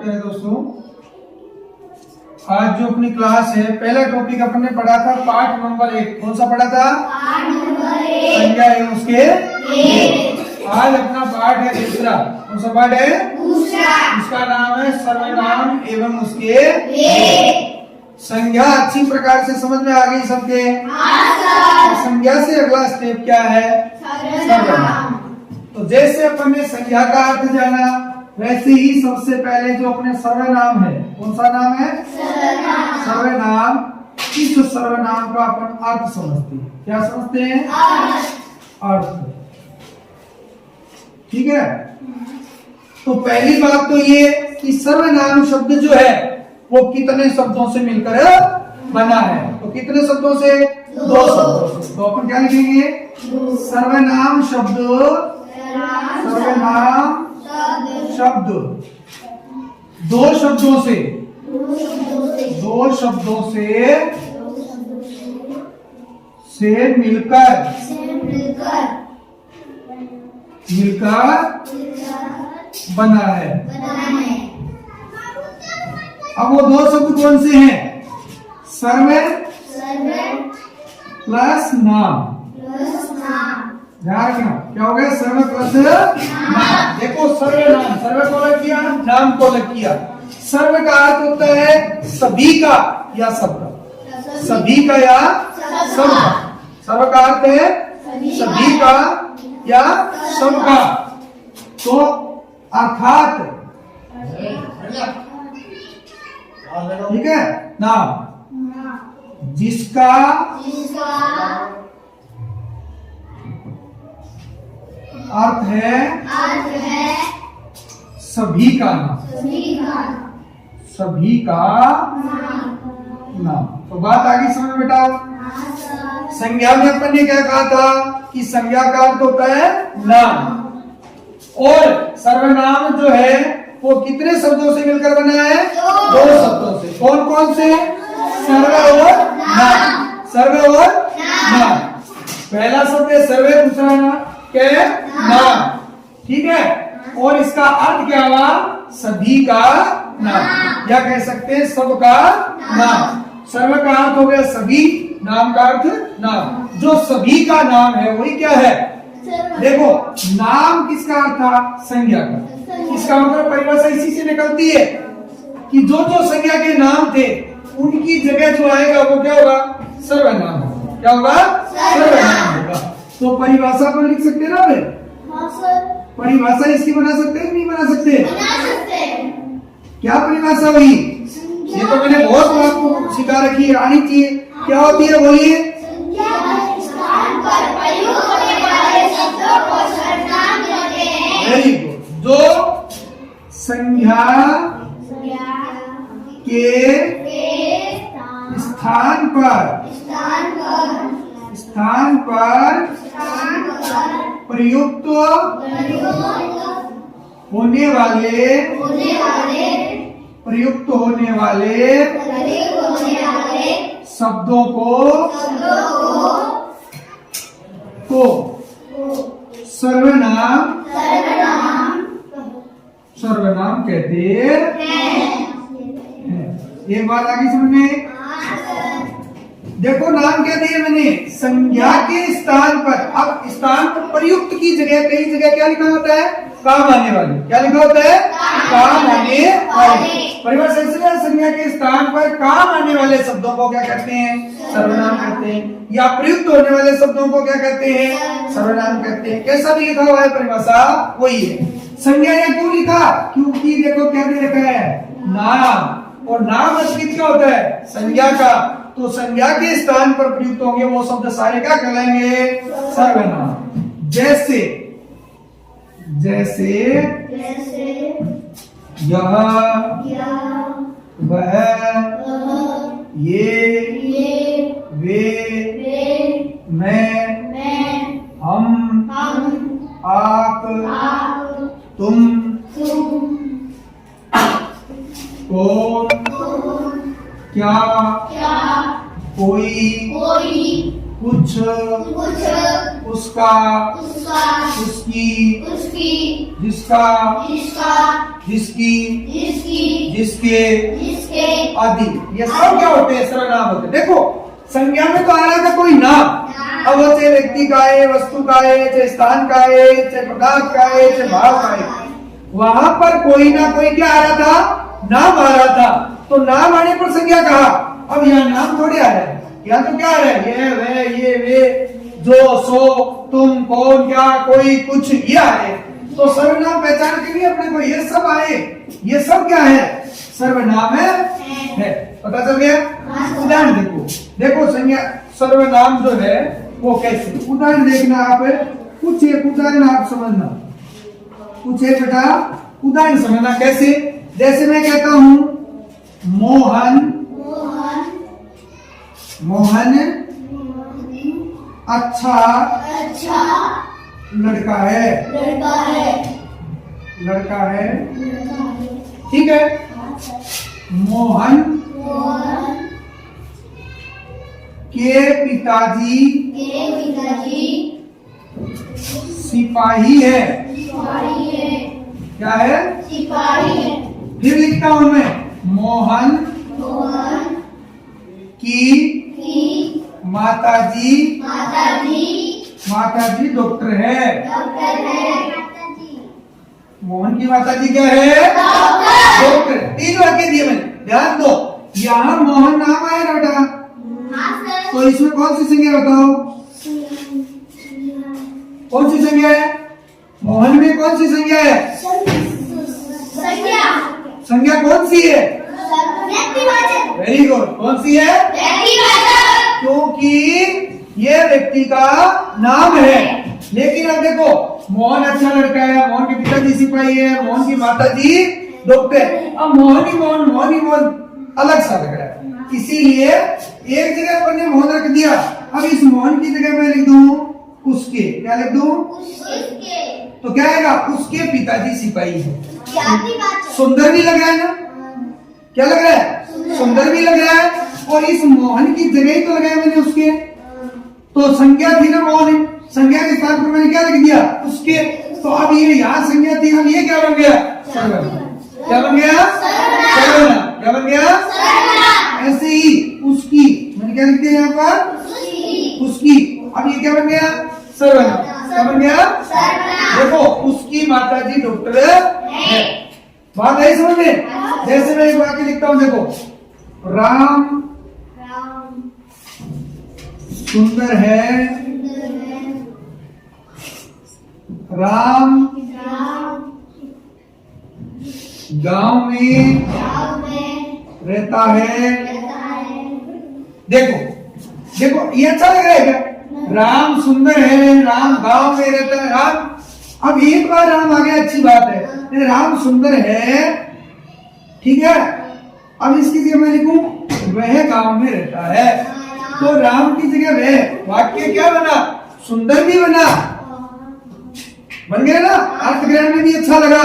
करते हैं दोस्तों। आज जो अपनी क्लास है, पहला टॉपिक अपन ने पढ़ा था पाठ नंबर 1। कौन सा पढ़ा था? पाठ नंबर 1 संज्ञा एवं उसके आज अपना पाठ है दूसरा। कौन सा पाठ है? दूसरा। इसका नाम है सर्वनाम एवं उसके संज्ञा। अच्छी प्रकार से समझ में आ गई सबके? संज्ञा से अगला स्टेप क्या है? सर्वनाम। तो जैसे अपन ने संज्ञा का अर्थ जाना, वैसे ही सबसे पहले जो अपने सर्वनाम है, कौन सा नाम है? सर्वनाम। इस सर्वनाम का अपन अर्थ समझते हैं। क्या समझते हैं? अर्थ। ठीक है। तो पहली बात तो ये कि सर्वनाम शब्द जो है वो कितने शब्दों से मिलकर बना है? तो कितने शब्दों से? 2 शब्दों से। तो अपन क्या लिखेंगे? सर्वनाम शब्द, सर्वनाम शब्द 2 शब्दों से, 2 शब्दों से मिलकर बना है। अब वो 2 शब्द कौन से हैं? सर्व प्लस नाम। ध्यान रखना, क्या हो गया? सर्व प्लस नाम। देखो सर्वनाम, सर्व को अलग किया, नाम को अलग किया। सर्व का अर्थ होता है सभी का या सबका, सभी का या सबका। सर्व का अर्थ है सभी का या सबका। तो अर्थात, ठीक है, नाम जिसका अर्थ है सभी का नाम, सभी का नाम। तो बात आगे समझ में बेटा। संज्ञा में अपन ने क्या कहा था कि संज्ञा का अर्थ होता है नाम, और सर्वनाम जो है वो कितने शब्दों से मिलकर बना है? 2 शब्दों से। कौन कौन से? सर्व और नाम। सर्व और नाम। पहला शब्द है सर्व, दूसरा नाम क्या है? नाम। ठीक है। और इसका अर्थ क्या हुआ? सभी का नाम, या कह सकते हैं सबका नाम। सर्व का अर्थ हो गया सभी, नाम का अर्थ नाम। जो सभी का नाम है वही क्या है? देखो, नाम किसका अर्थ था? संज्ञा का। इसका मतलब परिभाषा इसी से निकलती है कि जो जो संज्ञा के नाम थे उनकी जगह जो आएगा वो क्या होगा? सर्वनाम होगा। क्या होगा? सर्वनाम होगा। तो परिभाषा पर लिख सकते ना भाई? परिभाषा इसकी बना सकते हैं कि नहीं बना सकते? क्या परिभाषा हुई? ये तो मैंने बहुत बार आपको सिखा रखी है, आनी चाहिए। क्या होती है? बोलिए। Very good. जो संज्ञा के स्थान पर प्रयुक्त होने वाले शब्दों को सर्वनाम कहते हैं। एक बात आगे समझ में। देखो, नाम क्या दिया मैंने? संज्ञा के स्थान पर। अब स्थान पर प्रयुक्त की जगह, कई जगह क्या लिखा होता है? काम आने वाले। क्या लिखा होता है? काम आने वाले। परिभाषा इसलिए संज्ञा के स्थान पर काम आने वाले शब्दों को क्या कहते हैं? सर्वनाम कहते हैं। या प्रयुक्त होने वाले शब्दों को क्या कहते हैं? सर्वनाम कहते हैं। कैसा भी लिखा हुआ है परिभाषा वही है। संज्ञा ने क्यों लिखा? क्योंकि देखो क्या दे रखा है? नाम। और नाम अस्तित्व क्या होता है? संज्ञा का। तो संज्ञा के स्थान पर प्रयुक्त होंगे वो शब्द सारे क्या कहलाएंगे? सर्वनाम। जैसे यह, वह, ये, वे, मैं, हम, आप, तुम, कौन, क्या, कोई, कुछ, उसका, उसका, उसकी, उसकी, जिसका, जिसका, जिसकी, जिसकी, जिसके, जिसके, आदि। ये सब क्या होते हैं? सर्वनाम होते हैं। देखो संज्ञा में तो आ रहा था कोई नाम, अब वो चाहे व्यक्ति का है, वस्तु का है, चाहे स्थान का है, चाहे पदार्थ का है, चाहे भाव का है, वहां पर कोई ना कोई क्या आ रहा था? नाम आ रहा था। तो नाम आने पर संज्ञा कहा। अब यहाँ नाम थोड़े आ रहा है, यहाँ तो क्या आ रहा है? ये वे, ये वे, जो सो, तुम, कौन, क्या, कोई, कुछ, ये आए। तो सर्वनाम पहचान के लिए अपने को ये सब आए। ये सब क्या है? सर्वनाम है। पता चल गया? उदाहरण देखो, देखो संज्ञा सर्वनाम जो है वो कैसे, उदाहरण देखना आप, कुछ एक उदाहरण आप समझना, कुछ एक बेटा उदाहरण समझना कैसे। जैसे मैं कहता हूं मोहन, मोहन अच्छा अच्छा लड़का है, लड़का है, लड़का है, ठीक है। मोहन के पिताजी के पिताजी सिपाही है, सिपाही है, क्या है? सिपाही है। फिर लिखता हूं मैं मोहन मोहन की माताजी, माताजी माताजी डॉक्टर है। डॉक्टर है। मोहन की माताजी क्या है? डॉक्टर। 3 वाक्य दिए मैंने, ध्यान दो। यहाँ मोहन नाम आया ना बेटा, तो इसमें कौन सी संज्ञा बताओ? कौन सी संज्ञा है? मोहन में कौन सी संज्ञा है? संज्ञा। संज्ञा कौन सी है? व्यक्तिवाचक। Very good. कौन सी है? व्यक्तिवाचक। क्योंकि ये व्यक्ति का नाम है। लेकिन अब देखो, मोहन अच्छा लड़का है, मोहन के पिताजी सिपाही है, मोहन की माताजी डॉक्टर। अब मोहन ही मोहन, मोहन ही मोहन अलग सा लग रहा है, इसीलिए एक जगह पर ने मोहन रख दिया। अब इस मोहन की जगह मैं लिख दूं उसके, क्या लिख दूं? उसके। तो क्या आएगा? उसके पिताजी सिपाही है। व्यक्तिवाचक। सुंदर भी लग रहा है ना? क्या लग रहा है? सुंदर भी लग रहा है। और इस मोहन की जगह ही तो लगाया मैंने उसके, तो संज्ञा थी ना मोहन, संज्ञा के स्थान पर मैंने क्या लिख दिया? उसके। तो अब ये यहाँ संज्ञा थी, अब ये क्या बन गया? सर्वनाम। क्या बन गया? सर्वनाम। क्या बन गया? ऐसे ही उसकी मैंने क्या लिख दिया यहाँ पर? उसकी। अब ये क्या बन गया? सर्वनाम। क्या बन गया? देखो, उसकी माताजी डॉक्टर है। बात आई समझ में? जैसे मैं एक वाक्य लिखता हूं, देखो, राम सुंदर है, राम गांव में रहता है। देखो देखो, ये अच्छा लग रहा है क्या? राम सुंदर है, राम गांव में रहता है। राम, अब एक बार राम आ गया, अच्छी बात है। राम सुंदर है, ठीक है। अब इसकी जगह मैं लिखूं वह गांव में रहता है, तो राम की जगह वह। वाक्य क्या बना? सुंदर भी बना, बन गया ना? अर्थग्रहण में भी अच्छा लगा,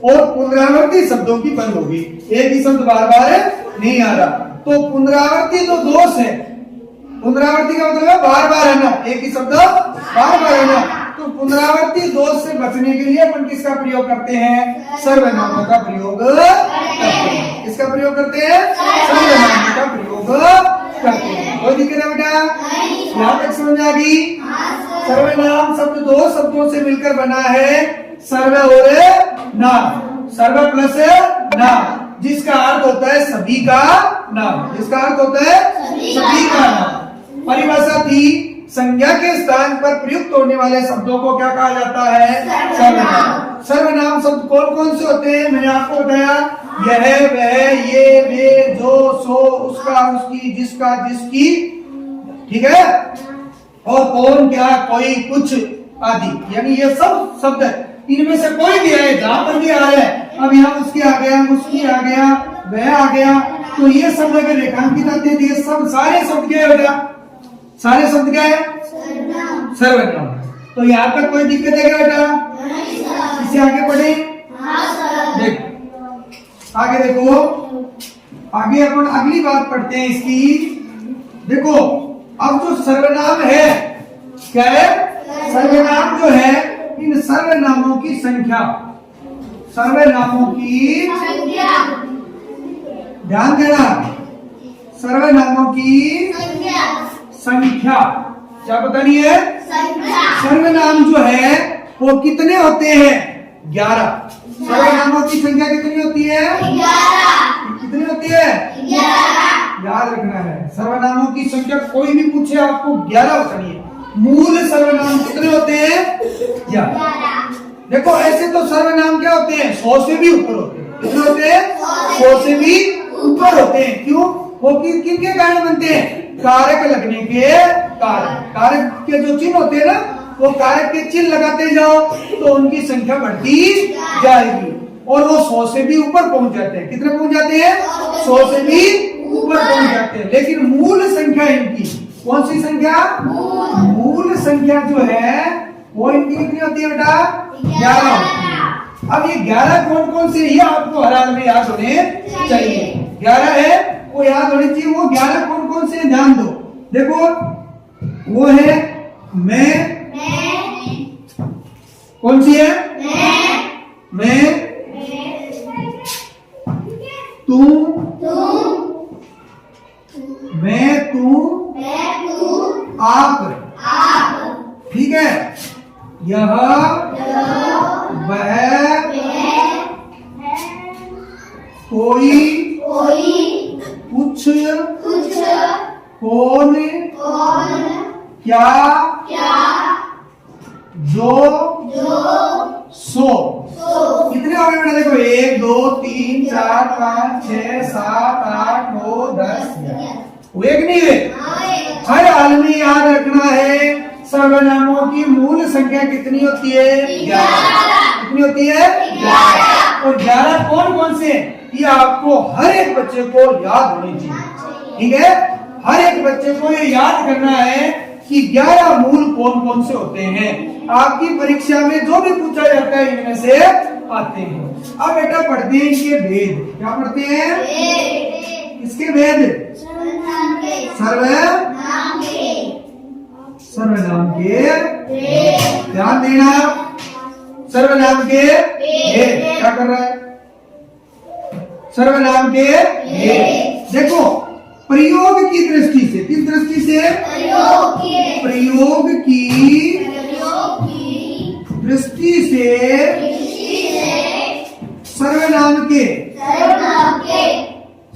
और पुनरावृत्ति शब्दों की बंद होगी। एक ही शब्द बार बार नहीं आ रहा। तो पुनरावृत्ति तो दोष है। पुनरावृत्ति का मतलब है बार बार आना, एक ही शब्द बार बार आना। तो पुनरावृत्ति दोष से बचने के लिए अपन किसका प्रयोग करते हैं? सर्वनामों का प्रयोग करते हैं। किसका प्रयोग करते हैं? सर्वनामों का प्रयोग करते हैं। कोई दिक्कत है बेटा? यहाँ तक समझ आ गई? सर्वनाम शब्द 2 शब्दों से मिलकर बना है, सर्व और नाम। सर्व प्लस नाम, जिसका अर्थ होता है सभी का नाम। जिसका अर्थ होता है सभी का नाम। परिभाषा थी, संज्ञा के स्थान पर प्रयुक्त होने वाले शब्दों को क्या कहा जाता है? सर्वनाम। सर्वनाम शब्द कौन कौन से होते हैं? मैंने आपको बताया, यह, वह, ये, वे, जो, सो, उसका, उसकी, जिसका, जिसकी, ठीक है। और कौन, क्या, कोई, कुछ आदि, यानी ये सब शब्द इनमें से कोई भी है, जहां पर भी आ रहा है। अब यहाँ उसकी आ गया, उसकी आ गया, वह आ गया, तो ये शब्द अगर रेखांकित आते हैं, ये सब सारे शब्द क्या है बेटा? सारे शब्द क्या है? सर्वनाम। तो यहाँ तक कोई दिक्कत है क्या बेटा? इसे आगे पढ़े। देखो आगे, देखो आगे अपन अगली बात पढ़ते हैं इसकी। देखो अब जो सर्वनाम है क्या है? सर्वनाम जो है, इन सर्वनामों की संख्या, सर्वनामों की संख्या ध्यान देना, सर्वनामों की संख्या संख्या क्या बतानी है? संख्या सर्वनाम जो है वो कितने होते हैं? 11। सर्वनामों की संख्या कितनी होती है? 11 कितनी होती है? 11 याद रखना है। सर्वनामों की संख्या कोई भी पूछे आपको 11 बतानी है। मूल सर्वनाम कितने होते हैं? 11। देखो ऐसे तो सर्वनाम क्या होते हैं? 100 से भी ऊपर होते हैं। कितने होते हैं? 100 से भी ऊपर होते हैं। क्यों? वो किनके कारण बनते हैं? कारक लगने के कारण। कारक के जो चिन्ह होते हैं ना, वो कारक के चिन्ह लगाते जाओ तो उनकी संख्या बढ़ती जाएगी और वो 100 से भी ऊपर पहुंच जाते हैं। कितने पहुंच जाते हैं? 100 से भी ऊपर पहुंच जाते हैं। लेकिन मूल संख्या इनकी कौन सी संख्या? मूल संख्या जो है वो इनकी कितनी होती है बेटा? 11। अब ये 11 कौन कौन से, ये आपको हर हाल में याद होने चाहिए। 11 है वो याद होनी चाहिए। वो 11 कौन कौन से ध्यान दो। देखो वो है मैं, कौन सी है? मैं, तू, मैं, तू, आप। ठीक है। यह, वह, कोई, कुछ, कौन, क्या, जो, सो। कितने हो गए बेटा? देखो 1 2 3 4 5 6 7 8 9 10 11 हुए कि नहीं हुए? हर हाल में याद रखना है सर्वनामों की मूल संख्या कितनी होती है? 11। कितनी होती है? 11। और 11 कौन कौन से? ये आपको हर एक बच्चे को याद होनी चाहिए। ठीक है, हर एक बच्चे को ये याद करना है कि 11 मूल कौन कौन से होते हैं। आपकी परीक्षा में जो भी पूछा जाता है इनमें से आते हैं। अब बेटा पढ़ते हैं इनके भेद। क्या पढ़ते हैं? इसके भेद। सर्वनाम के ध्यान देना। सर्वनाम के भेद क्या कर रहा है? सर्वनाम के भेद। देखो प्रयोग की दृष्टि से, किस दृष्टि से? प्रयोग की दृष्टि से सर्वनाम के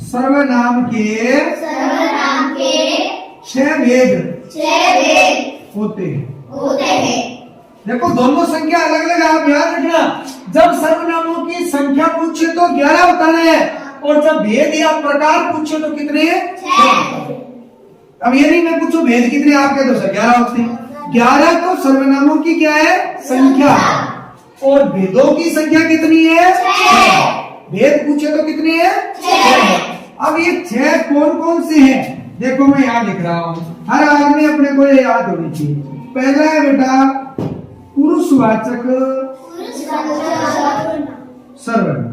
सर्वनाम के 6 भेद होते हैं। देखो दोनों संख्या अलग अलग, आप याद रखना। जब सर्वनामों की संख्या पूछे तो 11 बताना है और जब भेद या प्रकार पूछे तो कितने? 6। अब ये नहीं मैं पूछूं भेद कितने, आप कह दो सर 11 होते हैं। 11 तो सर्वनामों की क्या है? संख्या। और भेदों की संख्या कितनी है? 6। भेद पूछे तो कितने हैं? 6। अब ये 6 कौन कौन से हैं? देखो मैं यहाँ लिख रहा हूँ, हर आदमी अपने को ये याद होनी चाहिए। पहला है बेटा पुरुषवाचक सर्वनाम,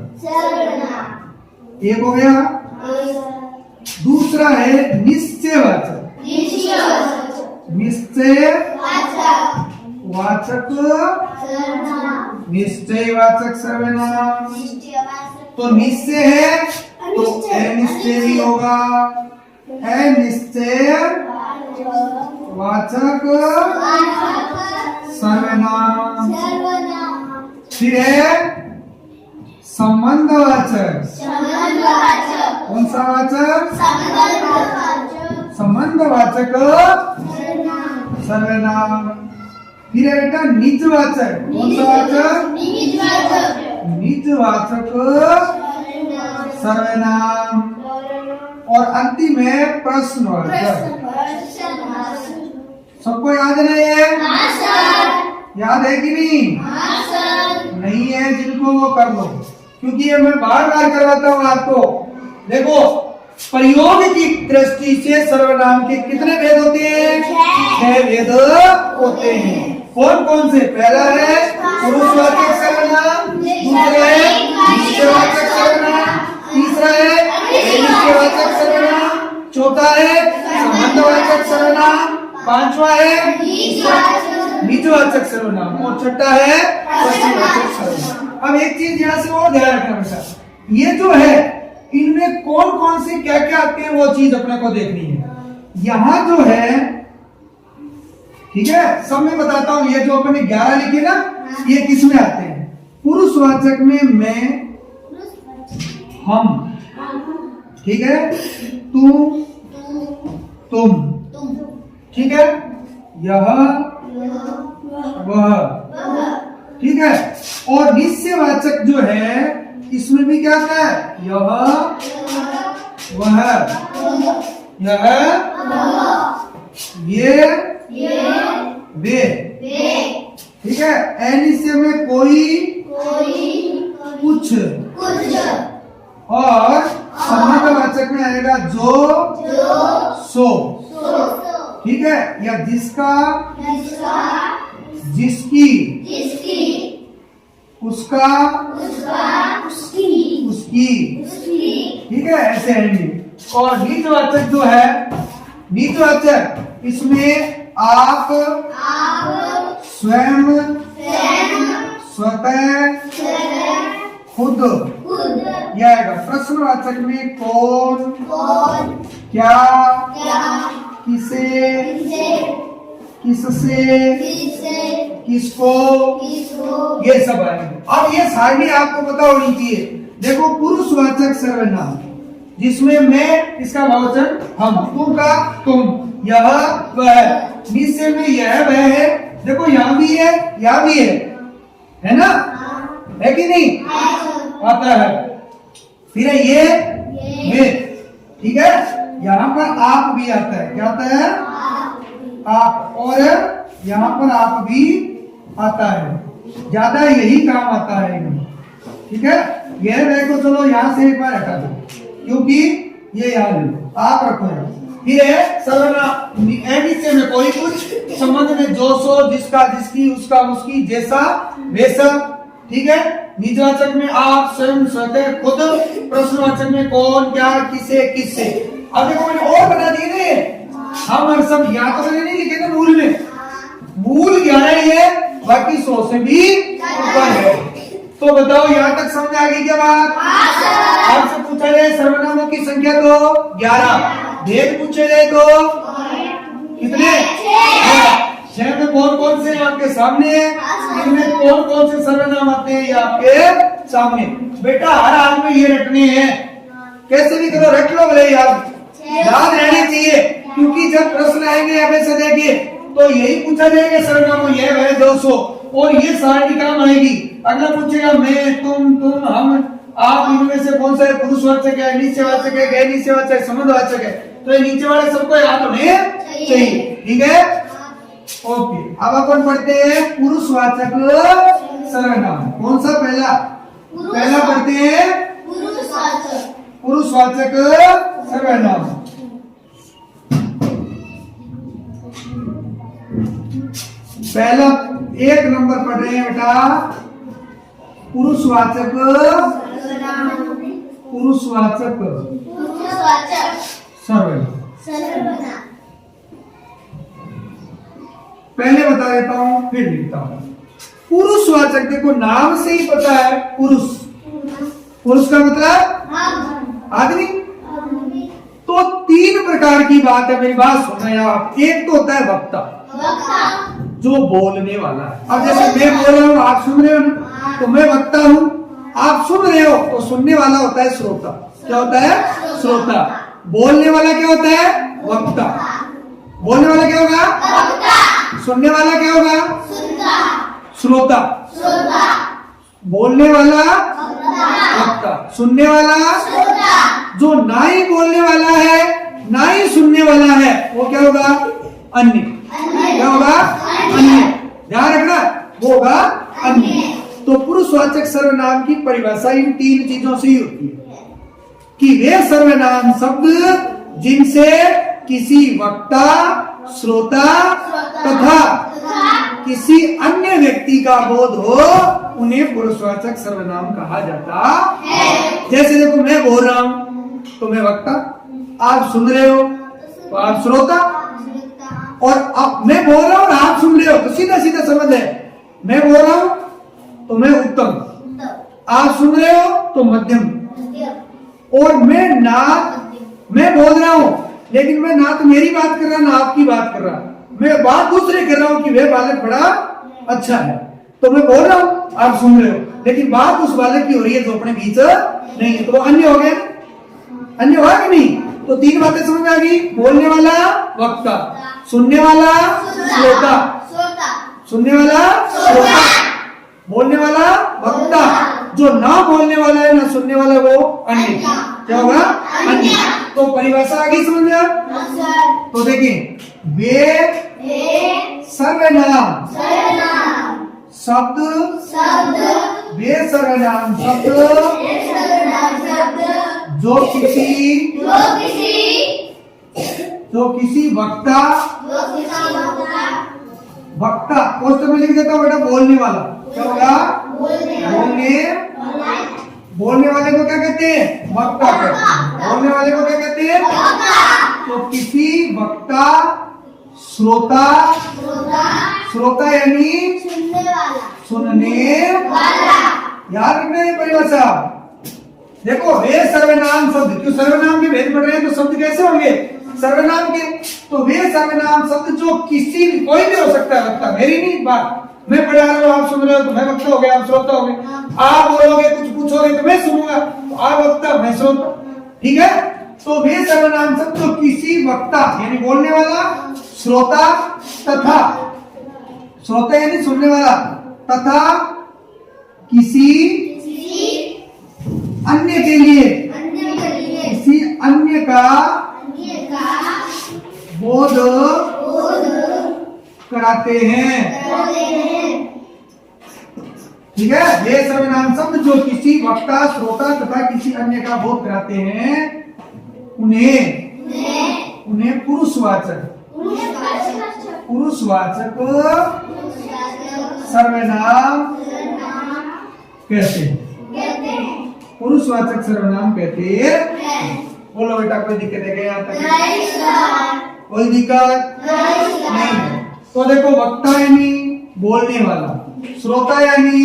एक हो गया। दूसरा है निश्चयवाचक, निश्चयवाचक सर्वनाम। तो निश्चय है तो अनिश्चय भी होगा। अनिश्चय वाचक सर्वनाम। फिर है संबंधवाचक। कौन सा वाचक? संबंधवाचक सर्वनाम। फिर है बेटा निजवाचक। कौन सा वाचक? निजवाचक सर्वनाम। और अंतिम है प्रश्नवाचक। सबको याद है ये? याद है कि नहीं? नहीं है जिनको वो कर लो, क्योंकि ये मैं बार बार करवाता हूँ आपको। देखो प्रयोग की दृष्टि से सर्वनाम के कितने भेद होते हैं? 6 भेद होते हैं। कौन कौन से? पहला है पुरुषवाचक सर्वनाम, दूसरा है निश्चयवाचक सर्वनाम, तीसरा है अनिश्चयवाचक सर्वनाम, चौथा है शब्दवाचक सर्वनाम, पांचवा है निजवाचक, निजवाचक सर्वनाम और छठा है प्रश्नवाचक सर्वनाम। अब एक चीज यहाँ से और ध्यान रखना बेटा, ये जो है इनमें कौन कौन से क्या क्या आते हैं वो चीज अपने को देखनी है। यहाँ जो है, ठीक है, सब मैं बताता हूं। ये जो अपने 11 लिखे ना, ये किस में आते हैं? पुरुषवाचक में मैं, हम, ठीक है, तू, तुम, ठीक है, यह, वह, ठीक है। और निश्चयवाचक जो है इसमें भी क्या आता है? यह, वह, यह, ये, वे, ठीक है। अनिश्चय में कोई, कुछ, और संबंधवाचक में आएगा जो, सो, ठीक है, या जिसका, जिसकी, उसका, उसकी, ठीक है, ऐसे आएंगे। और निजवाचक जो है, निजवाचक इसमें आप, स्वयं, स्वतः, खुद, यह आएगा। प्रश्नवाचक में कौन, क्या, किसे, किससे, किसको, ये सब आएंगे। अब ये सारणी आपको पता होनी चाहिए। देखो, पुरुषवाचक सर्वनाम जिसमें मैं, इसका बहुवचन हम, तुम का तुम, यह वह, निश्चय में यह वह है। देखो यहाँ भी है, यहाँ भी है ना, है कि नहीं? आता है। फिर ये वे, ठीक है। यहाँ पर आप भी आता है, क्या आता है? आप। और यहाँ पर आप भी आता है, ज्यादा यही काम आता है इनमें, ठीक है। यह वह को चलो यहाँ से एक बार हटा दो, क्योंकि ये यहाँ लो, आप रखो यहाँ। फिर है सर्वनाम, निश्चय में कोई, कुछ, संबंध में जो, सो, जिसका, जिसकी, उसका, उसकी, जैसा, वैसा, ठीक है। निजवाचक में आप, स्वयं, स्वतः, खुद। प्रश्नवाचक में कौन, क्या, किसे, किससे। अब देखो मैंने और बता दिए ना, हम और सब यहाँ तो मैंने नहीं लिखे थे मूल में। मूल 11 ही है, बाकी 100 से भी ऊपर है। तो बताओ यहाँ तक समझ आ गई क्या बात? आपसे पूछा जाए सर्वनामों की संख्या तो 11, भेद पूछे जाए तो कितने? 6 में कौन कौन से आपके सामने है, इनमें कौन कौन से सर्वनाम आते हैं ये आपके सामने। बेटा हर हाल में ये रखने हैं, कैसे भी करो रख लो भले, याद रहने चाहिए। क्योंकि जब प्रश्न आएंगे ऐसे देखिए तो यही पूछा जाएगा सर्वनाम ये वह 200, और ये सारी काम आएगी। अगला पूछेगा मैं, तुम, हम, आप, इनमें से कौन सा है पुरुषवाचक है, निश्चयवाचक है, गैर निश्चयवाचक है, संबंधवाचक है। तो ये नीचे वाले सबको याद होने चाहिए, ठीक है। ओके, अब अपन पढ़ते हैं पुरुषवाचक सर्वनाम। कौन सा? पहला पढ़ते हैं पुरुषवाचक सर्वनाम। पहला 1 नंबर पढ़ रहे हैं बेटा, पुरुषवाचक सर्वनाम। पहले बता देता हूं फिर लिखता हूं। पुरुषवाचक देखो नाम से ही पता है, पुरुष का मतलब आदमी। तो 3 प्रकार की बात है, मेरी बात सुनना आप। एक तो होता है वक्ता, जो बोलने वाला है। अब जैसे मैं बोल रहा हूँ, आप सुन रहे हो ना, तो मैं वक्ता हूँ, आप सुन रहे हो, तो सुनने वाला होता है श्रोता। क्या होता है? श्रोता। बोलने वाला क्या होता है? वक्ता। बोलने वाला क्या होगा? सुनने वाला क्या होगा? श्रोता। बोलने वाला वक्ता, सुनने वाला। जो ना ही बोलने वाला है ना ही सुनने वाला है वो क्या होगा? अन्य। क्या होगा? अन्य। ध्यान रखना, वो होगा अन्य। तो पुरुषवाचक सर्वनाम की परिभाषा इन 3 चीजों से ही होती है कि वे सर्वनाम शब्द जिनसे किसी वक्ता, श्रोता तथा किसी अन्य व्यक्ति का बोध हो, उन्हें पुरुषवाचक सर्वनाम कहा जाता है। जैसे देखो मैं बोल रहा हूं तो मैं वक्ता, आप सुन रहे हो तो आप श्रोता। और अब मैं बोल रहा हूं और आप सुन रहे हो तो सीधा सीधा समझ है। मैं बोल रहा हूं तो मैं उत्तम, आप सुन रहे हो तो मध्यम। और मैं बोल रहा हूं लेकिन मैं ना तो मेरी बात कर रहा ना आपकी बात कर रहा, मैं बात दूसरे कर रहा हूं कि वह बालक बड़ा अच्छा है। तो मैं बोल रहा हूं आप सुन रहे हो लेकिन बात उस बालक की हो रही है जो अपने बीच नहीं है, तो वो अन्य हो गया, अन्य हुआ कि नहीं। तो तीन बातें समझ में आ गई। बोलने वाला वक्ता, सुनने वाला श्रोता, सुनने वाला श्रोता, बोलने वाला वक्ता, जो ना बोलने वाला है ना सुनने वाला वो अन्य। क्या होगा? अन्य। तो परिभाषा आ गई समझ में आप? तो देखिए, वे सर्वनाम शब्द, वे सर्वनाम शब्द जो किसी वक्ता पोस्टर में लिख देता हूँ बेटा, बोलने वाला। क्या होगा? बोलने वाले को क्या कहते हैं? वक्ता कहते हैं। बोलने वाले को क्या कहते हैं? तो किसी वक्ता, श्रोता यानी सुनने वाला। याद रखना है परिभाषा। देखो, वे सर्वनाम शब्द, क्यों सर्वनाम के भेद पड़ रहे हैं तो शब्द कैसे होंगे? सर्वनाम के। तो वे सर्वनाम शब्द जो किसी भी, कोई भी हो सकता है वक्ता, मेरी नहीं बात, मैं पढ़ा रहा हूँ आप सुन रहे हो तो मैं वक्ता हो गया, आप श्रोता हो गए। आप बोलोगे कुछ पूछोगे तो मैं सुनूंगा, तो आप वक्ता मैं श्रोता। ठीक है? तो वे सर्वनाम शब्द जो किसी वक्ता यानी बोलने वाला, श्रोता तथा, श्रोता यानी सुनने वाला, तथा किसी अन्य के लिए, किसी अन्य का बोध कराते हैं। ठीक है? ये सर्वनाम शब्द जो किसी वक्ता, श्रोता तथा किसी अन्य का बोध कराते हैं उन्हें पुरुषवाचक सर्वनाम कहते हैं। पुरुषवाचक सर्वनाम कहते हैं। बोलो बेटा, कोई दिक्कत है क्या यहाँ तक? कोई दिक्कत नहीं है। तो देखो, वक्ता यानी बोलने वाला, श्रोता यानी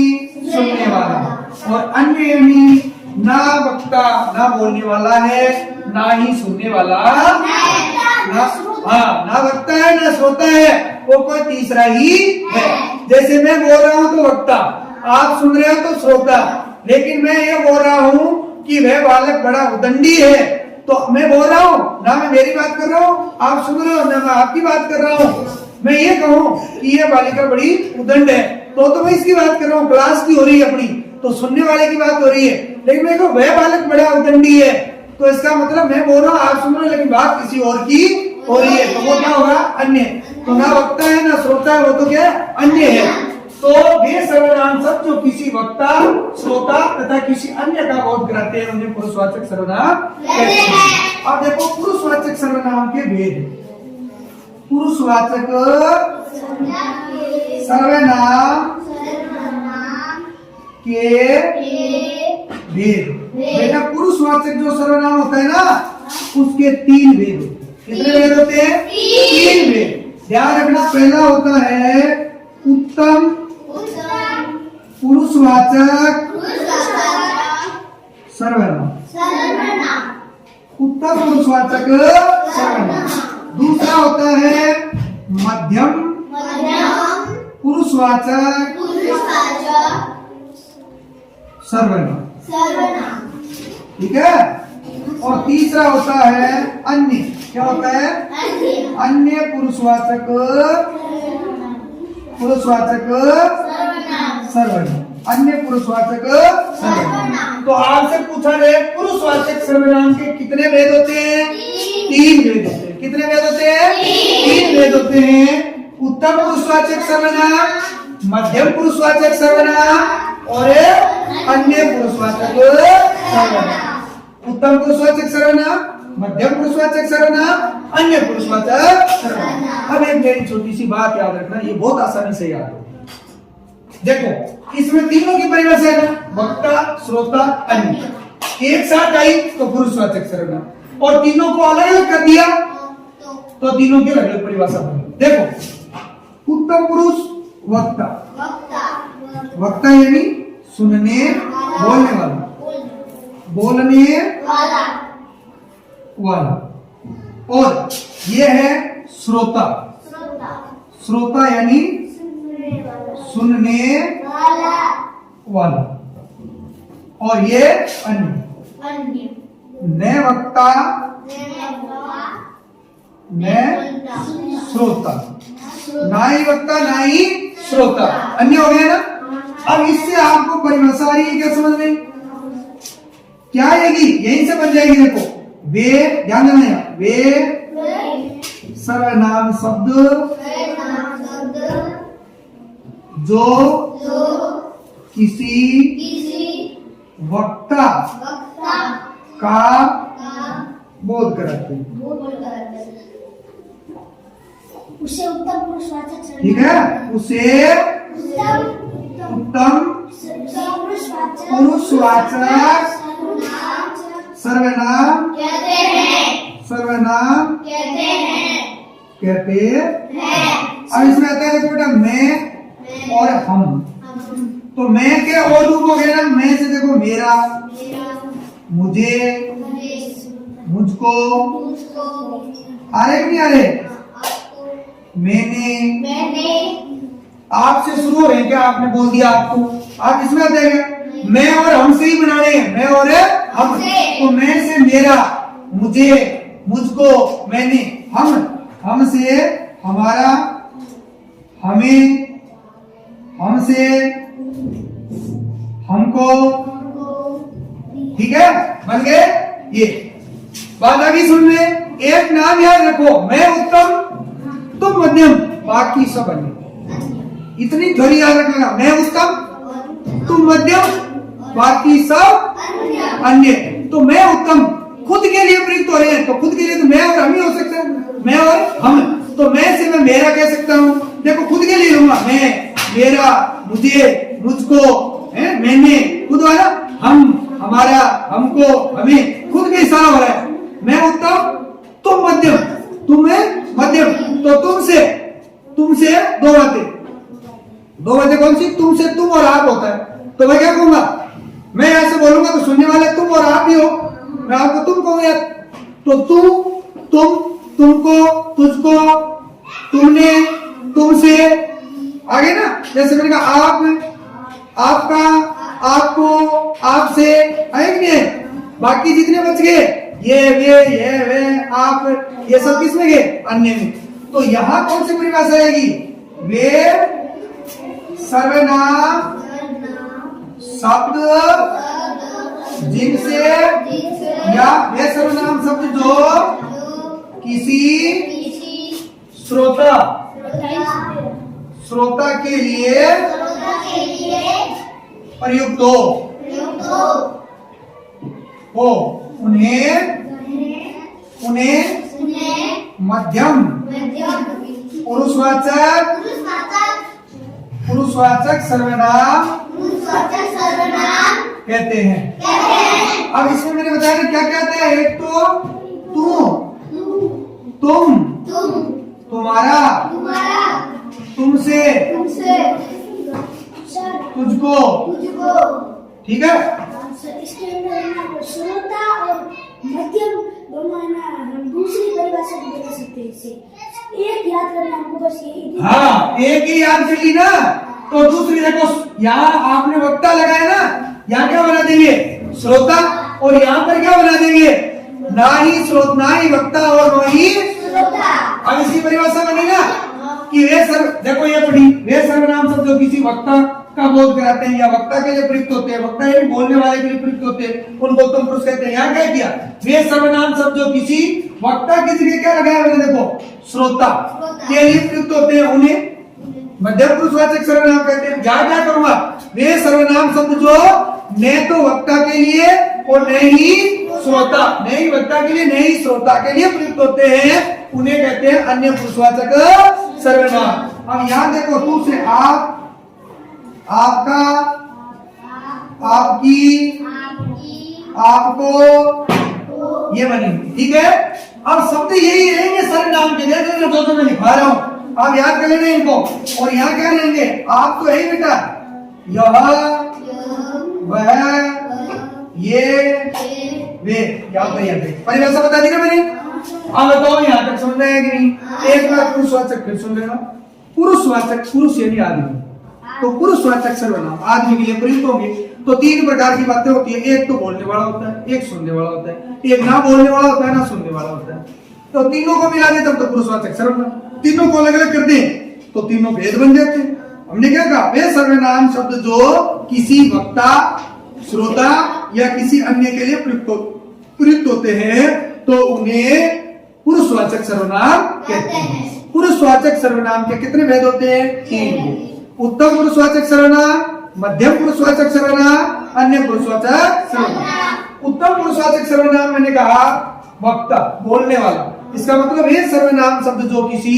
सुनने वाला, और अन्य यानी ना वक्ता ना बोलने वाला है ना ही सुनने वाला, ना वक्ता है ना श्रोता है, वो कोई तीसरा ही है। जैसे मैं बोल रहा हूँ तो वक्ता, आप सुन रहे हो तो श्रोता, लेकिन मैं ये बोल रहा हूँ कि वह बालक बड़ा उदंडी है, तो मैं बोल रहा हूँ ना मैं मेरी बात कर रहा हूँ, आप सुन रहे हो ना मैं आपकी बात कर रहा हूँ। मैं ये कहूँ कि ये बालिका बड़ी उदंड है तो मैं इसकी बात कर रहा हूँ, क्लास की हो रही है अपनी, तो सुनने वाले की बात हो रही है। लेकिन मैं कहूँ वह बालक बड़ा उदंडी है, तो इसका मतलब मैं बोल रहा हूँ आप सुन रहे हो लेकिन बात किसी और की हो रही है, तो वो क्या होगा? अन्य। तो ना वक्ता है ना श्रोता है, वो तो क्या है? अन्य है। तो वे सर्वनाम शब्द जो किसी वक्ता, श्रोता तथा किसी अन्य का बोध कराते हैं उन्हें पुरुषवाचक सर्वनाम कहते हैं। अब देखो, पुरुषवाचक सर्वनाम के भेद। पुरुषवाचक सर्वनाम के भेद। बेटा, पुरुषवाचक जो सर्वनाम होता है ना, उसके तीन भेद। कितने भेद होते हैं? तीन भेद। ध्यान रखना, पहला होता है उत्तम पुरुषवाचक सर्वनाम। उत्तम पुरुषवाचक सर्वनाम। दूसरा होता है मध्यम पुरुषवाचक सर्वनाम। ठीक है? और तीसरा होता है अन्य। क्या होता है? अन्य पुरुषवाचक सर्वनाम। अन्य पुरुषवाचक सर्वनाम। तो आपसे पूछा जाए पुरुषवाचक सर्वनाम के कितने भेद होते हैं? तीन भेद होते हैं। कितने भेद होते हैं? तीन भेद होते हैं। उत्तम पुरुषवाचक सर्वनाम, मध्यम पुरुषवाचक सर्वनाम और अन्य पुरुषवाचक सर्वनाम। उत्तम पुरुषवाचक सर्वनाम, मध्यम पुरुषवाचक सर्वनाम, अन्य पुरुषवाचक सर्वनाम। अब एक मेरी छोटी सी बात याद रखना, ये बहुत आसानी से याद हो। देखो, इसमें तीनों की परिभाषा है ना, वक्ता, श्रोता, अन्य। एक साथ आई तो पुरुषवाचक सर्वनाम, और तीनों को अलग अलग कर दिया तो तीनों की अलग अलग परिभाषा बनी। देखो उत्तम पुरुष वक्ता, वक्ता वक्ता यानी सुनने बोलने वाला, बोलने वाला वाला। और ये है श्रोता, श्रोता श्रोता यानी सुनने वाला वाला। और ये अन्य, अन्य न वक्ता न श्रोता, ना ही वक्ता ना ही श्रोता, अन्य हो गया ना। अब इससे आपको परिभाषा आ रही है क्या समझ में? क्या आएगी? यहीं से बन जाएगी। देखो वे, ध्यान देना है, वे सर्वनाम शब्द जो किसी वक्ता का बोध कराते हैं, उसे उत्तम पुरुषवाचक ठीक है, उसे उत्तम पुरुषवाचक सर्वनाम कहते हैं, सर्वनाम कहते हैं, कहते हैं। अब इसमें आता है देखो बेटा मैं और हम। तो मैं के और रूप हो गए ना, मैं से देखो मेरा, मुझे, मुझको, आ रहे कि नहीं आ रहे? मैंने, आपसे शुरू हो रहे हैं क्या? आपने बोल दिया आपको, आप इसमें आ जाएगा मैं और हम से ही बनाने हैं, मैं और हम। तो मैं से मेरा, मुझे, मुझको, मैंने, हम से हमारा, हमें, हमसे हमको, ठीक है, बन गए ये। बात आगे सुन ले, एक नाम याद रखो, मैं उत्तम तुम मध्यम, बाकी सब अन्य। इतनी थोड़ी याद रखना, मैं उत्तम तुम मध्यम बाकी सब अन्य। तो मैं उत्तम खुद के लिए प्रयुक्त हो रहे हैं, तो खुद के लिए तो मैं और हम ही हो सकते हैं, मैं और हम। तो मैं से मैं मेरा कह सकता हूं, देखो खुद के लिए लूंगा, मैं, मेरा, मुझे, मुझको, मैंने, खुद वाला, हम, हमारा, हमको, हमें, खुद में इशारा हो रहा है। मैं उत्तम तुम मध्यम, तुम्हें मध्यम। तो तुमसे दो बातें कौन सी? तुमसे तुम और आप होता है। तो मैं क्या कहूंगा? मैं ऐसे बोलूंगा तो सुनने वाले तुम और आप ही हो, मैं आपको तुम कहूंगा। तो तुम, तुमको, तुझको, तुमने, तुमसे, आगे ना, जैसे मैंने कहा आप, आपका, आपको, आपसे, आए कि नहीं? बाकी जितने बच गए ये वे आप, ये सब किस में गए? अन्य में। तो यहां कौन सी परिभाषा आएगी? वे सर्वनाम शब्द जिनसे, या वे सर्वनाम शब्द जो किसी श्रोता के लिए प्रयुक्त हो, उन्हें मध्यम पुरुषवाचक सर्वनाम कहते हैं। अब इसमें मैंने बताया कि क्या कहते हैं? एक तो तुम, तुम्हारा, तुमसे, तुझको, ठीक है। इसके अंदर श्रोता और मध्यम दोनों है ना, हम दूसरी परिभाषा भी बता सकते हैं। इसे एक याद करना हमको, बस ये। हाँ, एक ही याद कर ली ना, तो दूसरी देखो, यहाँ आपने वक्ता लगाया ना, यहाँ क्या बना देंगे? श्रोता। और यहाँ पर क्या बना देंगे? ना ही श्रोता, ना ही वक्ता और ना ही श्रोता। अब इसकी परिभाषा बनी ना कि वे देखो ये पढ़ी, वे सर्वनाम शब्द जो किसी वक्ता का बोध कराते हैं या वक्ता के लिए प्रयुक्त होते हैं, वक्ता यानी बोलने वाले के लिए प्रयुक्त होते हैं, उनको उत्तम पुरुष कहते हैं। यहाँ क्या किया? वे सर्वनाम शब्द जो किसी वक्ता की जगह क्या लगाया मैंने? देखो श्रोता के लिए प्रयुक्त होते हैं, उन्हें मध्यम पुरुषवाचक सर्वनाम कहते हैं। क्या करूंगा? वे सर्वनाम शब्द जो न तो वक्ता के लिए और न ही श्रोता, न ही वक्ता के लिए न ही श्रोता के लिए प्रयुक्त होते हैं, उन्हें कहते हैं अन्य पुरुषवाचक सर्वनाम। अब यहाँ देखो, तू से आप, आपका, आपकी, आपको, ये बनी, ठीक है। अब शब्द यही रहेंगे सर्वनाम के, जैसे जो मैं लिखवा रहा हूं आप याद कर लेंगे इनको। और यहाँ क्या लेंगे, आप तो है बेटा, यह, वह, ये, वे, याद नहीं आते। परिभाषा बता दी ना मैंने। अब बताओ यहाँ तक समझ में आया कि नहीं? एक बार पुरुषवाचक फिर सुन लेना। पुरुषवाचक, पुरुष यानी आदमी, तो पुरुषवाचक सर्वनाम आदमी के लिए प्रयुक्त होंगे। तो तीन प्रकार की बातें होती है, एक तो बोलने वाला होता है, एक सुनने वाला होता है, एक ना बोलने वाला होता है, ना सुनने वाला होता है। तो तीनों को मिला दे तब तो पुरुषवाचक सर्वनाम। तीनों को अलग अलग कर दे तो तीनों भेद बन जाते हैं। हमने क्या कहा, वे सर्वनाम शब्द जो किसी वक्ता, श्रोता या किसी अन्य के लिए प्रयुक्त होते हैं तो उन्हें पुरुषवाचक सर्वनाम कहते हैं। पुरुषवाचक सर्वनाम के कितने भेद होते हैं? तीन। उत्तम पुरुषवाचक सर्वनाम, मध्यम पुरुषवाचक सर्वनाम, अन्य पुरुषवाचक सर्वनाम। उत्तम पुरुषवाचक सर्वनाम मैंने कहा वक्ता, बोलने वाला। इसका मतलब है सर्वनाम शब्द जो किसी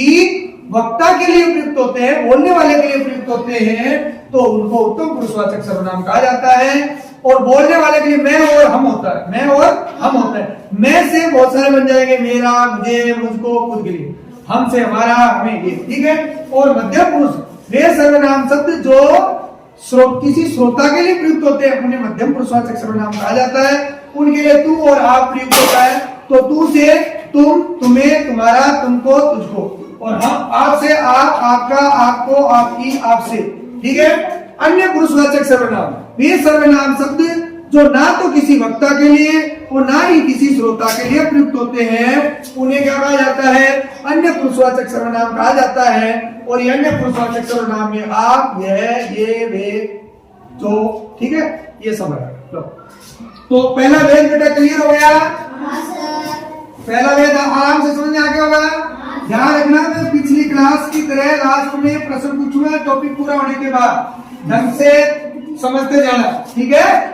वक्ता के लिए प्रयुक्त होते हैं, बोलने वाले के लिए प्रयुक्त होते हैं तो उनको उत्तम पुरुषवाचक सर्वनाम कहा जाता है। और बोलने वाले के लिए मैं और हम होता है, मैं और हम होता है। मैं से बहुत सारे बन जाएंगे, मेरा, मुझे, मुझको, खुद के लिए। हम से हमारा, हमें, ये, ठीक है। और मध्यम पुरुष वे सर्वनाम शब्द जो किसी श्रोता के लिए प्रयुक्त होते हैं उन्हें मध्यम पुरुषवाचक सर्वनाम कहा जाता है। उनके लिए तू और आप प्रयुक्त होता है, तो तू से तुम, तुम्हें, तुम्हारा, तुमको, तुझको। और हम, आप से आप, आपका, आपको, आपकी, आपसे, ठीक है। अन्य पुरुषवाचक सर्वनाम वे सर्वनाम शब्द जो ना तो किसी वक्ता के लिए और ना ही किसी श्रोता के लिए प्रयुक्त होते हैं उन्हें क्या कहा जाता है? अन्य पुरुषवाचक सर्वनाम कहा जाता है। और ये अन्य पुरुषवाचक सर्वनाम में आप, यह, ये, वे, जो, ठीक है, ये सब है। तो पहला वेद बेटा क्लियर हो गया? पहला वेद आराम से समझ में आ गया होगा। ध्यान रखना, मैं पिछली क्लास की तरह लास्ट में प्रश्न पूछूंगा, टॉपिक पूरा होने के बाद ढंग से समझते जाना, ठीक है।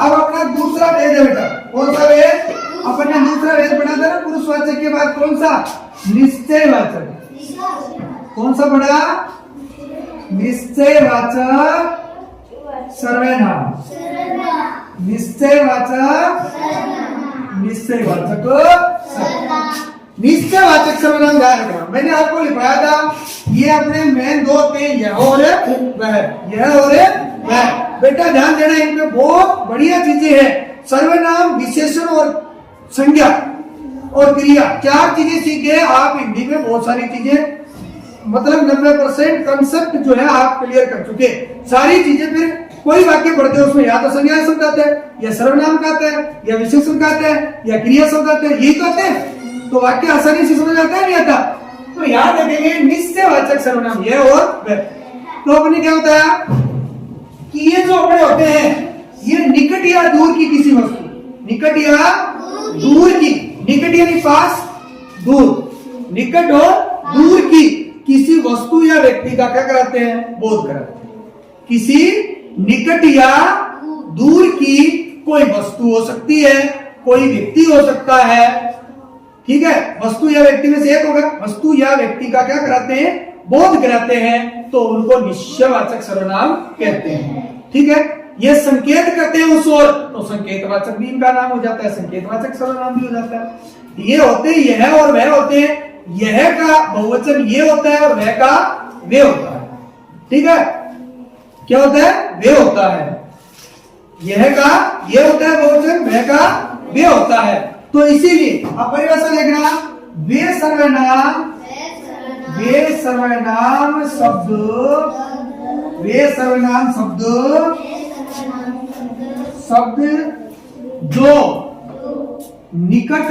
अब अपना दूसरा वेद है बेटा, कौन सा वेद? अपन ने दूसरा वेद पढ़ा था ना पुरुषवाचक के बाद, कौन सा? निश्चयवाचक। कौन सा पढ़ा? निश्चयवाचक सर्वनाम। निश्चयवाचक, निश्चयवाचक सर्वनाम। निश्चयवाचक सर्वनाम ध्यान रखना, मैंने आपको लिखवाया था ये अपने मेन दो थे, यह और वह, यह और वह। बेटा ध्यान देना, इनमें बहुत बढ़िया चीजें हैं। सर्वनाम, विशेषण और संज्ञा और क्रिया, चार चीजें सीखे आप हिंदी में। बहुत सारी चीजें, मतलब 90% कंसेप्ट जो है आप क्लियर कर चुके। सारी चीजें फिर कोई वाक्य पढ़ते हैं उसमें या तो संज्ञा शब्द आते हैं, या सर्वनाम का आता है, या विशेषण का आता है, या क्रिया शब्द आते हैं, यही तो आते हैं। तो वाक्य आसानी से समझ आता है, नहीं आता? तो याद रखेंगे निश्चयवाचक सर्वनाम ये और वह। तो अपने क्या होता है कि ये जो अपने होते हैं ये निकट या दूर की किसी वस्तु, निकट या दूर की, निकट यानी पास, दूर, निकट और दूर की किसी वस्तु या व्यक्ति का क्या कराते हैं? बोध कराते हैं। किसी निकट या दूर की कोई वस्तु हो सकती है, कोई व्यक्ति हो सकता है, ठीक है। वस्तु या व्यक्ति में से एक होगा। वस्तु या व्यक्ति का क्या कराते हैं? बोध कराते हैं, तो उनको निश्चयवाचक सर्वनाम कहते हैं, ठीक है। ये संकेत करते हैं उस ओर, तो संकेतवाचक भी इनका नाम हो जाता है, संकेतवाचक सर्वनाम भी हो जाता है। ये होते यह और वह होते हैं। यह का बहुवचन ये होता है और वह का वे होता है, ठीक है। क्या होता है? वे होता है। यह का ये होता है बहुवचन, वह का वे होता है। तो इसीलिए अब परिभाषा देखना, वे सर्वनाम, वे सर्वनाम शब्द, वे सर्वनाम शब्द, शब्द जो निकट,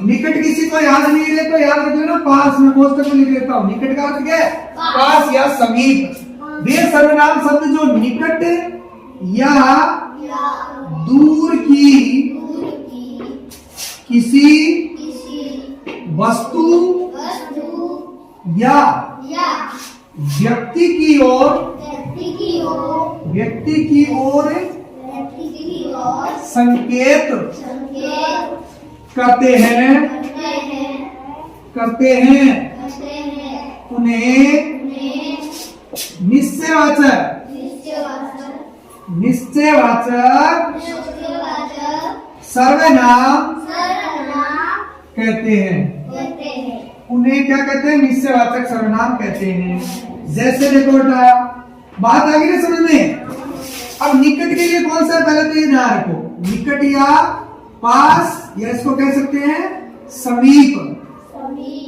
निकट किसी को याद नहीं है तो याद रख लेना, पास में पुस्तक में लिख लेता हूं। निकट का अर्थ क्या है? पास या समीप। वे सर्वनाम शब्द जो निकट या दूर की किसी वस्तु या व्यक्ति की ओर, व्यक्ति की ओर संकेत करते हैं, करते हैं, उन्हें निश्चयवाचक, निश्चयवाचक सर्वनाम कहते हैं। उन्हें क्या कहते हैं? निश्चयवाचक सर्वनाम कहते हैं। जैसे देखो बेटा, बात आ गई ना समझ में। अब निकट के लिए कौन सा, पहले तो ये ध्यान रखो, निकट या पास, या इसको कह सकते हैं समीप।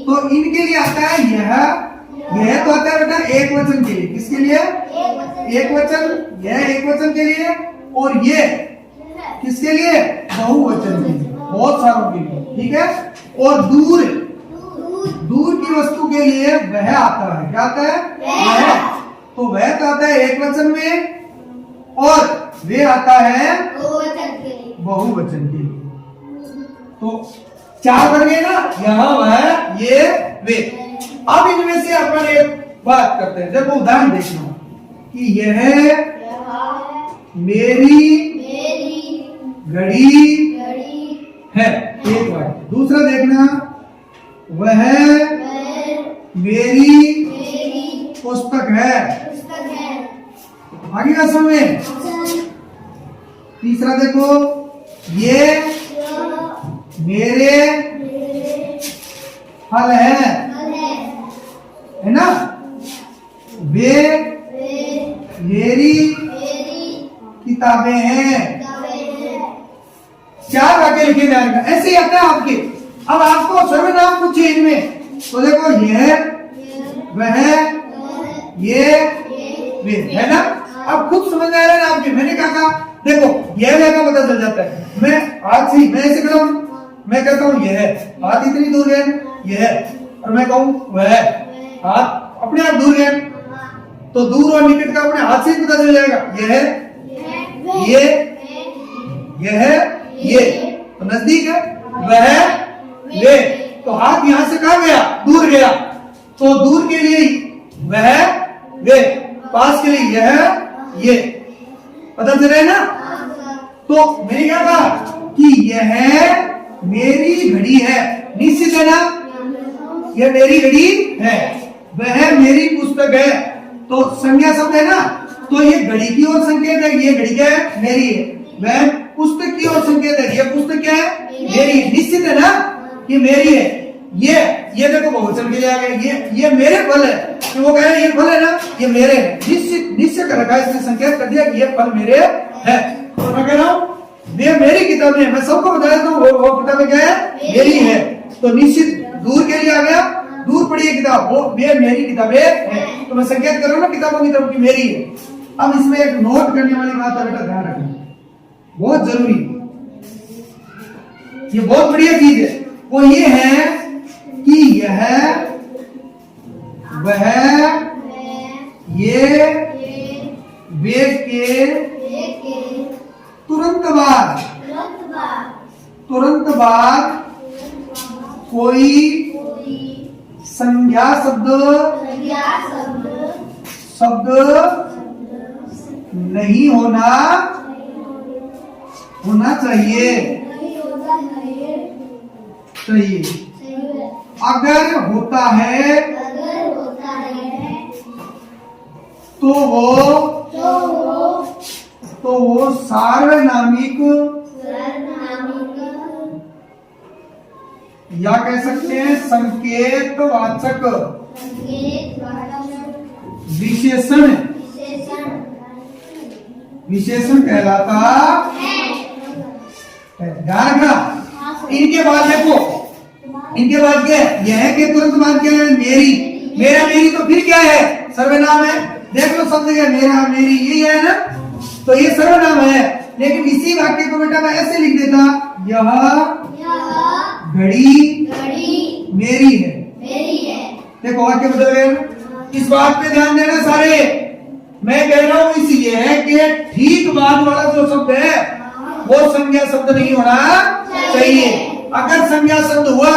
तो इनके लिए आता है यह तो आता है बेटा एक वचन के लिए। किसके लिए? एक वचन। यह एक वचन के लिए, और ये किसके लिए? बहुवचन के लिए, बहुत सारों के लिए। ठीक है। और दूर की वस्तु के लिए वह आता है। क्या आता है? वह। तो वह तो आता है एक वचन में, और वे आता है बहुवचन के लिए। तो चार बन गए ना, यहाँ वह, ये, वे। अब इनमें से अपन एक बात करते हैं। देखो उदाहरण देखना कि यह मेरी घड़ी है, एक बार। दूसरा देखना, वह मेरी पुस्तक है। आगे का समय। तीसरा देखो, ये मेरे फल है ना। वे मेरी किताबें हैं। चार वाक्य लिखे जाएगा, ऐसे ही आता है आपके। अब आपको सर्वनाम पूछे इनमें, तो देखो यह, वह, ये, वे, है ना। अब खुद समझ आ रहा है ना आपके। मैंने क्या कहा? देखो यह का पता चल जाता है। मैं हाथ से, मैं ऐसे कहता हूं, मैं कहता हूं यह, हाथ इतनी दूर है, यह, और मैं कहूं वह, हाथ अपने आप दूर है। तो दूर और निकट का अपने हाथ से ही पता चल जाएगा। यह, ये, तो नजदीक है। वह, वे, तो हाथ यहां से कहां गया? दूर गया। तो दूर के लिए वह, वे, पास के लिए यह, ये, पता चल रहा है ना। तो मैंने क्या कहा कि यह मेरी घड़ी है, निश्चित है ना, यह मेरी घड़ी है। वह मेरी पुस्तक है, तो संज्ञा शब्द है ना, तो ये घड़ी की ओर संकेत है। ये घड़ी क्या है? मेरी है। वह पुस्तक की ओर संकेत है। ये पुस्तक क्या है? मेरी है। निश्चित है ना, ये मेरी है। ये देखो बहुवचन के लिए आ गए। ये मेरे फल है, तो वो कह रहे हैं ये फल है ना, ये मेरे है। निश्चय कर रखा है, इसने संकेत कर दिया कि ये फल मेरे है। तो मैं कह रहा हूं वे मेरी किताबें हैं। मैं सबको बताया तो वो किताबें क्या है? मेरी है। तो निश्चित दूर के लिए आ गया, दूर पड़ी है किताब, वो वे मेरी किताबें हैं। तो मैं संकेत कर रहा हूं ना किताबों की तरफ की मेरी है। अब इसमें एक नोट करने वाली बात है बेटा, ध्यान रखना, बहुत जरूरी। ये बहुत बढ़िया चीज है। वो ये है कि यह, वह, ये, वे के तुरंत बाद कोई संज्ञा शब्द नहीं होना चाहिए। अगर होता है तो वो सार्वनामिक या कह सकते हैं संकेतवाचक विशेषण कहलाता है। ध्यान रखना। इनके बाद देखो, इनके बाद क्या है? यह के तुरंत बाद क्या है? मेरी, मेरा, मेरी, तो फिर क्या है? सर्वनाम है। देख लो शब्द क्या, मेरा, मेरी, यही है ना, तो ये सर्वनाम है। लेकिन इसी वाक्य को बेटा मैं ऐसे लिख देता, यह घड़ी मेरी है। देखो वाक्य बदल गए। इस बात पे ध्यान देना सारे। मैं कह रहा हूं इसलिए है कि ठीक बाद वाला जो शब्द है वो संज्ञा शब्द नहीं होना चाहिए। अगर संज्ञा शब्द हुआ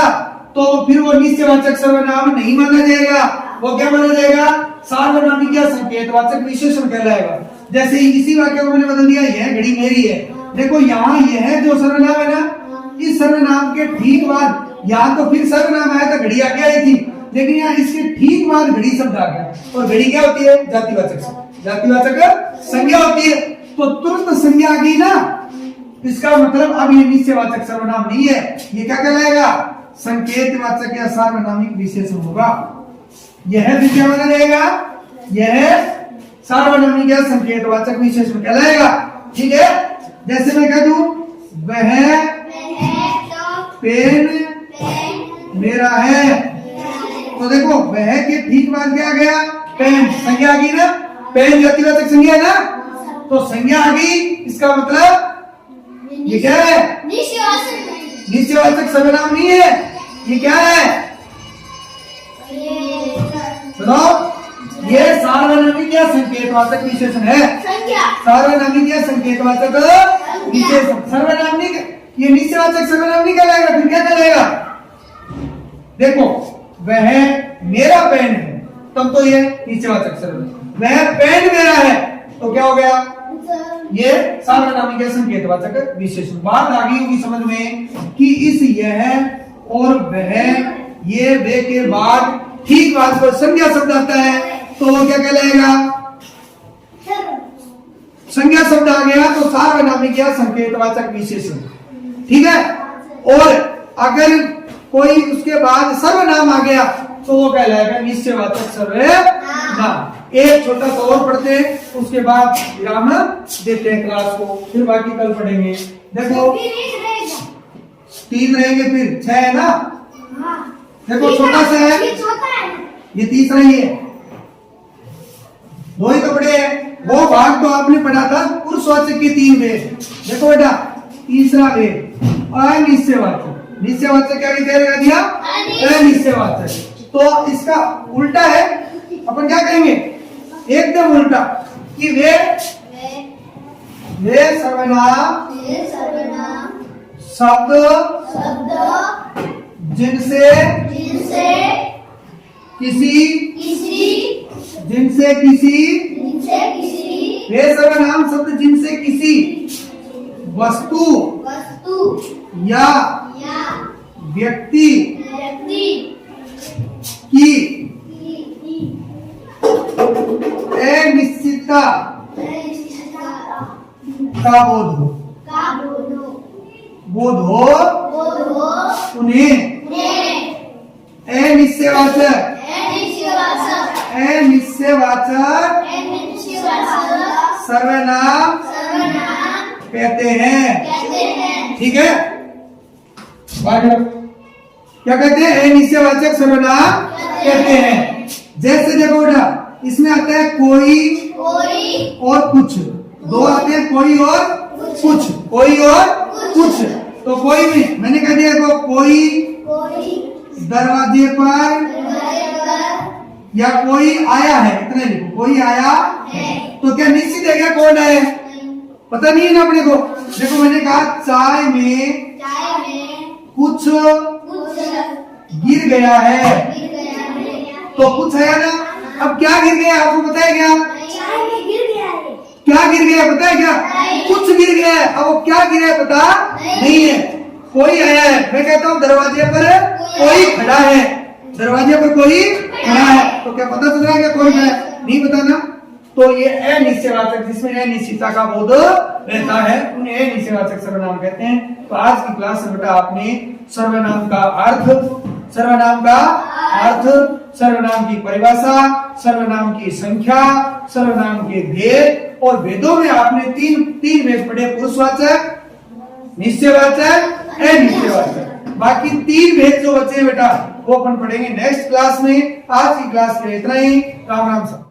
तो फिर वो निश्चयवाचक सर्वनाम नहीं माना जाएगा। वो क्या माना जाएगा? सार्वनामिक या संकेतवाचक विशेषण कहलाएगा। जैसे इसी वाक्य को मैंने बदल दिया, यह घड़ी मेरी है। देखो यहाँ यह जो सर्वनाम है ना, इस सर्वनाम के ठीक बाद, यहाँ तो फिर सर्वनाम आया था, घड़ी आगे आई थी, लेकिन यहाँ इसके ठीक बाद घड़ी शब्द आ गया। और घड़ी क्या होती है? जातिवाचक संज्ञा होती है। तो तुरंत संज्ञा आ गई ना, इसका मतलब अब ये निश्चयवाचक सर्वनाम नहीं है, ये क्या कहलाएगा? संकेतवाचक या सार्वनामिक विशेषण होगा। यह द्वितीय माना जाएगा, यह सार्वनामिक या संकेतवाचक विशेषण कहलाएगा। ठीक है, जैसे मैं कह दूं वह पेन मेरा है, तो देखो वह के ठीक बाद क्या आ गया, पेन संज्ञा आ गई ना, पेन व्यक्तिवाचक संज्ञा है ना, तो संज्ञा आ गई, इसका मतलब ये क्या है, निश्चयवाचक सर्वनाम नहीं है, ये क्या है बताओ, ये सार्वनामिक या संकेतवाचक विशेषण है, सार्वनामिक या संकेतवाचक विशेषण। सर्वनामिक ये निश्चयवाचक सर्वनाम नहीं कहलाएगा, फिर क्या कहलाएगा, देखो वह मेरा पेन है, तब तो ये निश्चयवाचक सर्वनाम, वह पेन मेरा है तो क्या हो गया, ये सार्वनामिक या संकेतवाचक विशेषण। बात आ गई होगी समझ में कि इस यह और वह ये वे के बाद ठीक बात पर संज्ञा शब्द आता है तो वो क्या कहलाएगा, संज्ञा शब्द आ गया तो सार्वनामिक या संकेतवाचक विशेषण। ठीक है, और अगर कोई उसके बाद सर्वनाम आ गया तो वो कहलाएगा निश्चयवाचक सर्वनाम। एक छोटा सा और पढ़ते हैं, उसके बाद विराम देते हैं क्लास को, फिर बाकी कल पढ़ेंगे। देखो 3 रहेंगे, फिर 6 है ना, देखो छोटा सा है, ये तीसरा ही है, 2 ही तो पढ़े हैं। वो भाग तो आपने पढ़ा था पुरुषवाचक के 3 वेद। देखो बेटा तीसरा वेद अनिश्चयवाचक, निश्चयवाचक क्या कह दिया, अनिश्चयवाचक, तो इसका उल्टा है, अपन क्या कहेंगे, एकदम उल्टा कि वे सर्वनाम शब्द जिनसे किसी वे सर्वनाम शब्द जिनसे किसी वस्तु या व्यक्ति की अनिश्चितता का बोध हो उन्हें अनिश्चयवाचक सर्वनाम कहते हैं। ठीक है, क्या कहते हैं, अनिश्चयवाचक सर्वनाम कहते हैं। जैसे देखो बेटा इसमें आता है कोई और कुछ, 2 आते हैं, कोई और कुछ, कोई और कुछ, तो कोई भी मैंने कह दिया को कोई दरवाजे पर या कोई आया है, इतना लिखो, कोई आया है, तो क्या निश्चित है क्या कौन है, पता नहीं है ना अपने को। देखो मैंने कहा चाय में कुछ गिर गया है, तो कुछ है ना, अब क्या गिर गया आपको पता है क्या, क्या गिर गया पता है क्या, कुछ गिर गया है, अब वो क्या गिरा है पता नहीं है, कोई आया है, मैं कहता हूँ दरवाजे पर कोई खड़ा है, दरवाजे पर कोई खड़ा है, तो क्या पता चल रहा है क्या कौन है, नहीं पता ना, तो ये अनिश्चयवाचक जिसमें अनिश्चितता का बोध रहता है उन्हें अनिश्चयवाचक सर्वनाम कहते हैं। तो आज की क्लास में बेटा आपने सर्वनाम का अर्थ, सर्वनाम की परिभाषा, सर्वनाम की संख्या, सर्वनाम के भेद और भेदों में आपने तीन भेद पढ़े, पुरुषवाचक, निश्चयवाचक, अनिश्चयवाचक। बाकी 3 भेद जो बचे बेटा वो अपन पढ़ेंगे नेक्स्ट क्लास में। आज की क्लास के लिए इतना ही। राम राम।